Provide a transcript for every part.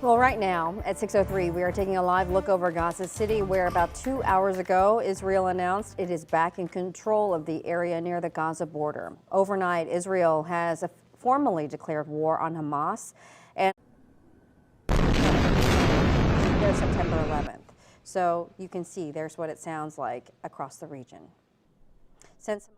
Well, right now at 6:03, we are taking a live look over Gaza City, where about 2 hours ago, Israel announced it is back in control of the area near the Gaza border. Overnight, Israel has formally declared war on Hamas and their September 11th. So you can see there's what it sounds like across the region. Since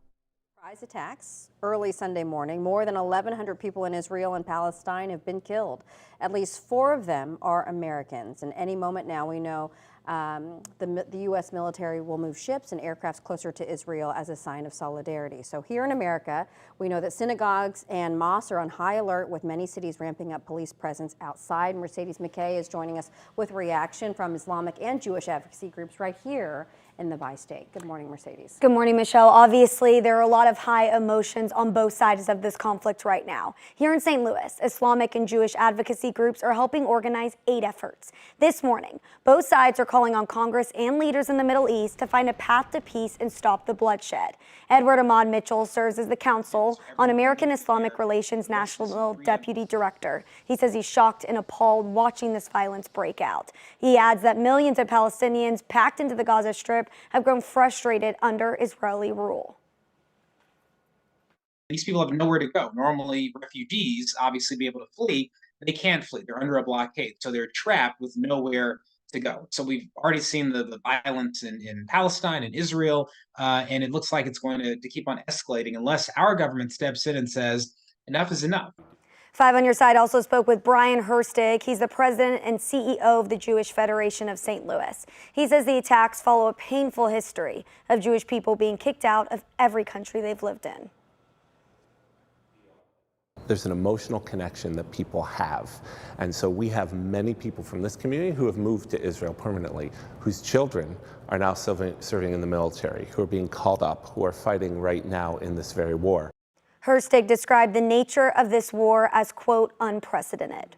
surprise attacks early Sunday morning, more than 1,100 people in Israel and Palestine have been killed. At least 4 of them are Americans. And any moment now, we know the U.S. military will move ships and aircrafts closer to Israel as a sign of solidarity. So here in America, we know that synagogues and mosques are on high alert, with many cities ramping up police presence outside. Mercedes McKay is joining us with reaction from Islamic and Jewish advocacy groups right here in the bi-state. Good morning, Mercedes. Good morning, Michelle. Obviously, there are a lot of high emotions on both sides of this conflict right now. Here in St. Louis, Islamic and Jewish advocacy groups are helping organize aid efforts. This morning, both sides are calling on Congress and leaders in the Middle East to find a path to peace and stop the bloodshed. Edward Ahmad Mitchell serves as the Council on American Islamic Relations National Deputy Director. He says he's shocked and appalled watching this violence break out. He adds that millions of Palestinians packed into the Gaza Strip have grown frustrated under Israeli rule. These people have nowhere to go. Normally, refugees obviously be able to flee, but they can't flee. They're under a blockade, so they're trapped with nowhere to go. So we've already seen the violence in Palestine and Israel, and it looks like it's going to keep on escalating unless our government steps in and says, enough is enough. 5 on Your Side also spoke with Brian Herstig. He's the president and CEO of the Jewish Federation of St. Louis. He says the attacks follow a painful history of Jewish people being kicked out of every country they've lived in. There's an emotional connection that people have. And so we have many people from this community who have moved to Israel permanently, whose children are now serving in the military, who are being called up, who are fighting right now in this very war. Herstig described the nature of this war as, quote, unprecedented.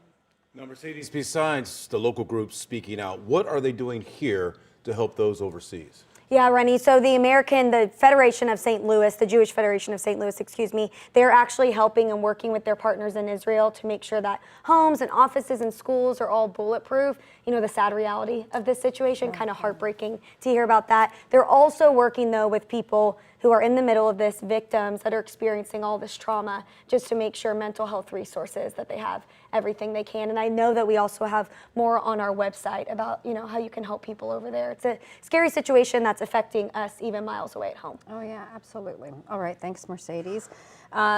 Now, Mercedes, besides the local groups speaking out, what are they doing here to help those overseas? Yeah, Rennie. So the Federation of St. Louis, the Jewish Federation of St. Louis, they're actually helping and working with their partners in Israel to make sure that homes and offices and schools are all bulletproof. You know, the sad reality of this situation, kind of heartbreaking to hear about that. They're also working, though, with people who are in the middle of this, victims that are experiencing all this trauma, just to make sure mental health resources, that they have everything they can. And I know that we also have more on our website about, you know, how you can help people over there. It's a scary situation that's affecting us even miles away at home. Oh, yeah, absolutely. All right, thanks, Mercedes.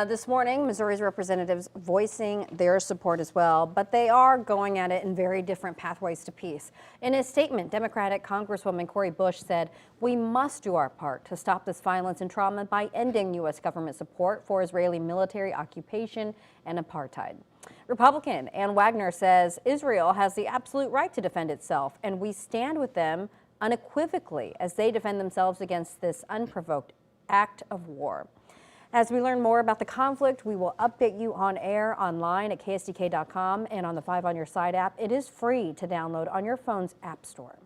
This morning, Missouri's representatives voicing their support as well, but they are going at it in very different pathways to peace. In his statement, Democratic Congresswoman Cori Bush said, "We must do our part to stop this violence and trauma by ending U.S. government support for Israeli military occupation and apartheid." Republican Ann Wagner says Israel has the absolute right to defend itself, and we stand with them unequivocally as they defend themselves against this unprovoked act of war. As we learn more about the conflict, we will update you on air, online at ksdk.com, and on the 5 on Your Side app. It is free to download on your phone's app store.